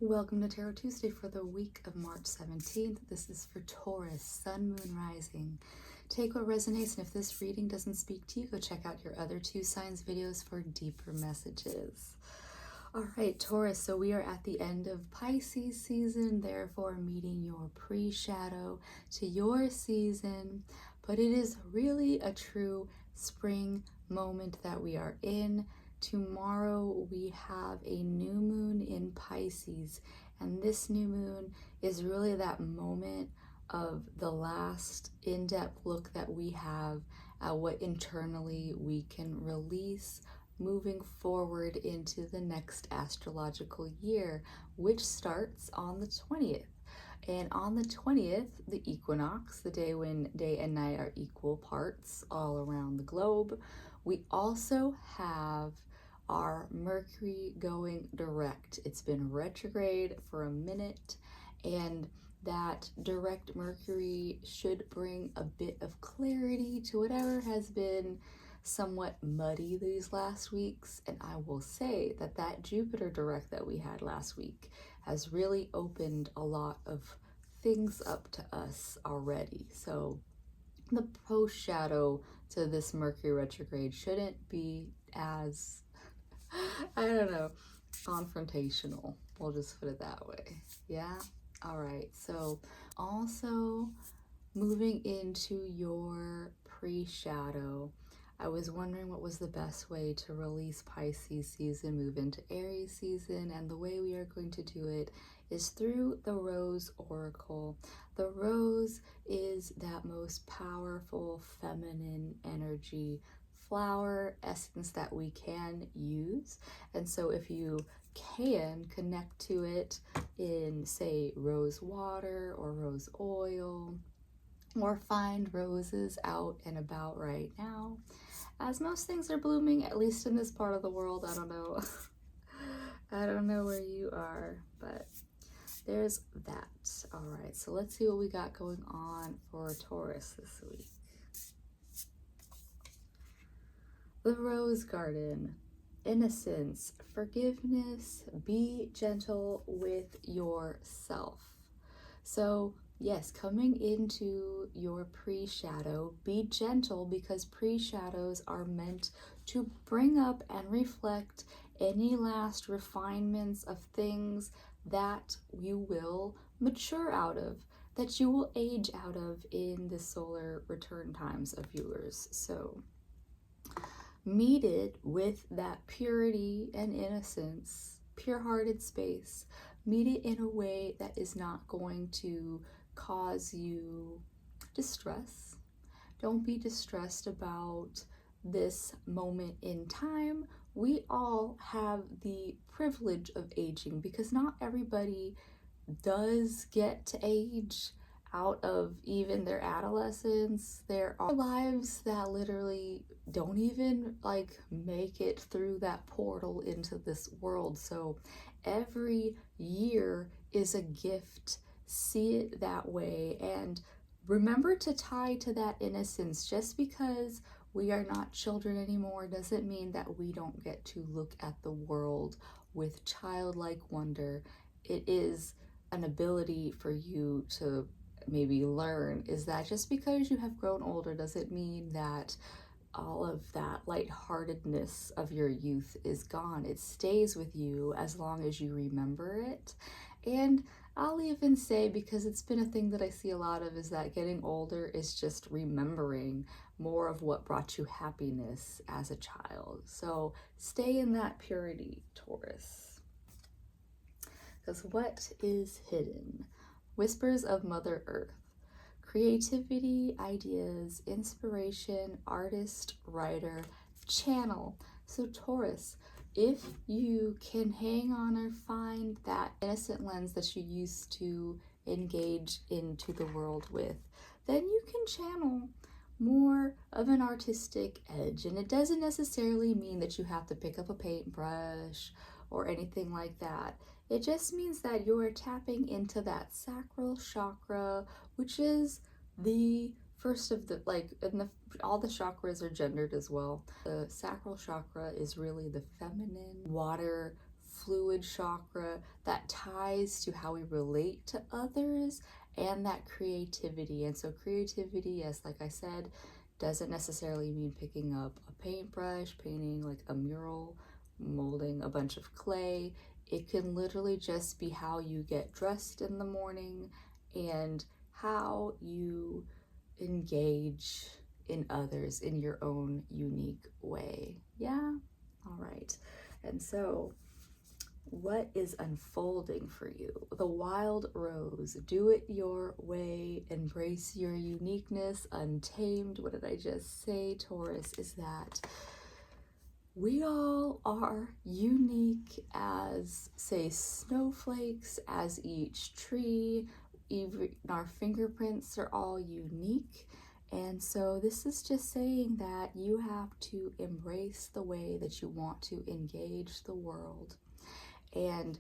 Welcome to Tarot Tuesday for the week of March 17th. This is for Taurus, Sun, Moon, Rising. Take what resonates, and if this reading doesn't speak to you, go check out your other two signs videos for deeper messages. All right, Taurus, so we are at the end of Pisces season, therefore meeting your pre-shadow to your season, but it is really a true spring moment that we are in. Tomorrow we have a new moon in Pisces, and this new moon is really that moment of the last in-depth look that we have at what internally we can release moving forward into the next astrological year, which starts on the 20th. And on the 20th, the equinox, the day when day and night are equal parts all around the globe, we also have our Mercury going direct. It's been retrograde for a minute, and that direct Mercury should bring a bit of clarity to whatever has been somewhat muddy these last weeks. And I will say that that Jupiter direct that we had last week has really opened a lot of things up to us already. So the post shadow to this Mercury retrograde shouldn't be as, I don't know, confrontational. We'll just put it that way. Yeah. All right. So also moving into your pre-shadow, I was wondering what was the best way to release Pisces season, move into Aries season, and the way we are going to do it is through the Rose Oracle. The rose is that most powerful feminine energy flower essence that we can use. And so if you can connect to it in, say, rose water or rose oil, or find roses out and about right now, as most things are blooming, at least in this part of the world. I don't know. I don't know where you are, but there's that. All right, so let's see what we got going on for Taurus this week. The Rose Garden, innocence, forgiveness, be gentle with yourself. So yes, coming into your pre-shadow, be gentle, because pre-shadows are meant to bring up and reflect any last refinements of things that you will mature out of, that you will age out of in the solar return times of yours. So meet it with that purity and innocence, pure-hearted space. Meet it in a way that is not going to cause you distress. Don't be distressed about this moment in time. We all have the privilege of aging, because not everybody does get to age out of even their adolescence. There are lives that literally don't even make it through that portal into this world. So every year is a gift. See it that way, and remember to tie to that innocence. Just because we are not children anymore doesn't mean that we don't get to look at the world with childlike wonder. It is an ability for you to maybe learn, is that just because you have grown older doesn't mean that all of that lightheartedness of your youth is gone. It stays with you as long as you remember it. And I'll even say, because it's been a thing that I see a lot of, is that getting older is just remembering more of what brought you happiness as a child. So stay in that purity, Taurus. Because what is hidden? Whispers of Mother Earth. Creativity, ideas, inspiration, artist, writer, channel. So Taurus, if you can hang on or find that innocent lens that you used to engage into the world with, then you can channel more of an artistic edge. And it doesn't necessarily mean that you have to pick up a paintbrush or anything like that. It just means that you're tapping into that sacral chakra, which is the first of the, all the chakras are gendered as well. The sacral chakra is really the feminine water fluid chakra that ties to how we relate to others and that creativity. And so creativity, yes, like I said, doesn't necessarily mean picking up a paintbrush, painting like a mural, molding a bunch of clay. It can literally just be how you get dressed in the morning and how you engage in others in your own unique way. Yeah? All right. And so, what is unfolding for you? The wild rose. Do it your way. Embrace your uniqueness. Untamed. What did I just say, Taurus? Is that we all are unique as, say, snowflakes, as each tree. Even our fingerprints are all unique. And so this is just saying that you have to embrace the way that you want to engage the world and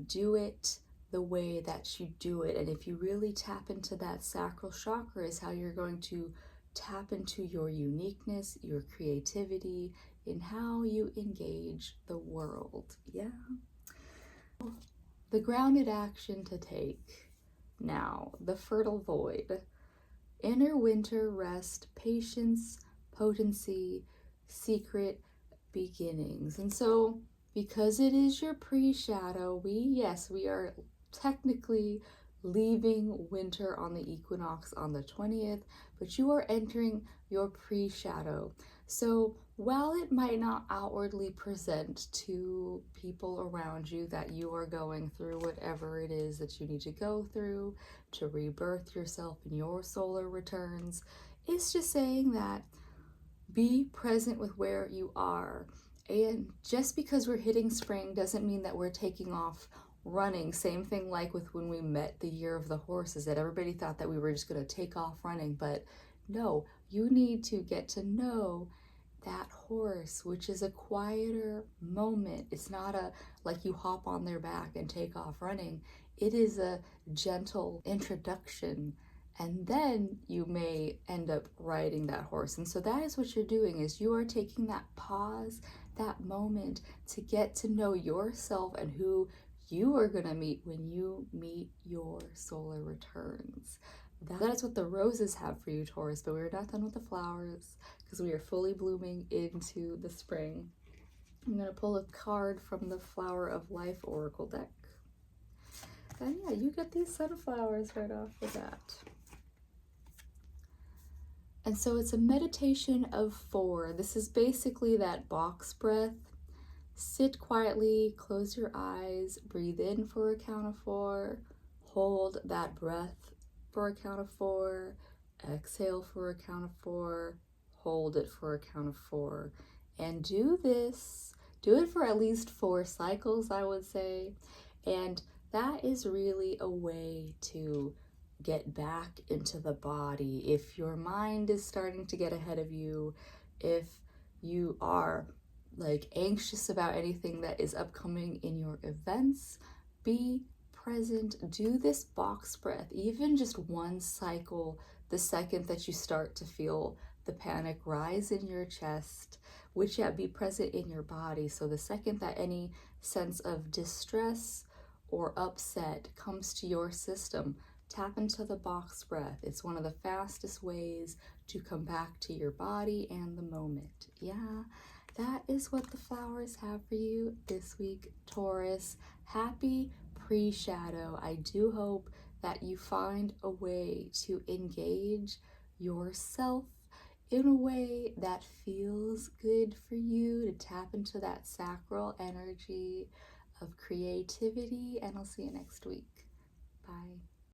do it the way that you do it. And if you really tap into that sacral chakra is how you're going to tap into your uniqueness, your creativity, in how you engage the world. Yeah. The grounded action to take now, the fertile void. Inner winter rest, patience, potency, secret beginnings. And so because it is your pre-shadow, we are technically leaving winter on the equinox on the 20th, but you are entering your pre-shadow. So while it might not outwardly present to people around you that you are going through whatever it is that you need to go through to rebirth yourself in your solar returns, it's just saying that be present with where you are. And just because we're hitting spring doesn't mean that we're taking off running. Same thing like with when we met the year of the horses, that everybody thought that we were just going to take off running. But no, you need to get to know that horse, which is a quieter moment. It's not a like you hop on their back and take off running. It is a gentle introduction, and then you may end up riding that horse. And so that is what you're doing, is you are taking that pause, that moment to get to know yourself and who you are going to meet when you meet your solar returns. That is what the roses have for you, Taurus, but we're not done with the flowers because we are fully blooming into the spring. I'm going to pull a card from the Flower of Life Oracle deck. And yeah, you get these sunflowers right off the bat. And so it's a meditation of 4. This is basically that box breath. Sit quietly, close your eyes, breathe in for a count of 4, hold that breath for a count of 4, exhale for a count of 4, hold it for a count of 4. And do it for at least 4 cycles, I would say. And that is really a way to get back into the body. If your mind is starting to get ahead of you, if you are like anxious about anything that is upcoming in your events, be present. Do this box breath, even just 1 cycle, the second that you start to feel the panic rise in your chest, which be present in your body. So the second that any sense of distress or upset comes to your system, tap into the box breath. It's one of the fastest ways to come back to your body and the moment. Yeah, that is what the flowers have for you this week, Taurus. Happy pre-shadow. I do hope that you find a way to engage yourself in a way that feels good for you, to tap into that sacral energy of creativity, and I'll see you next week. Bye.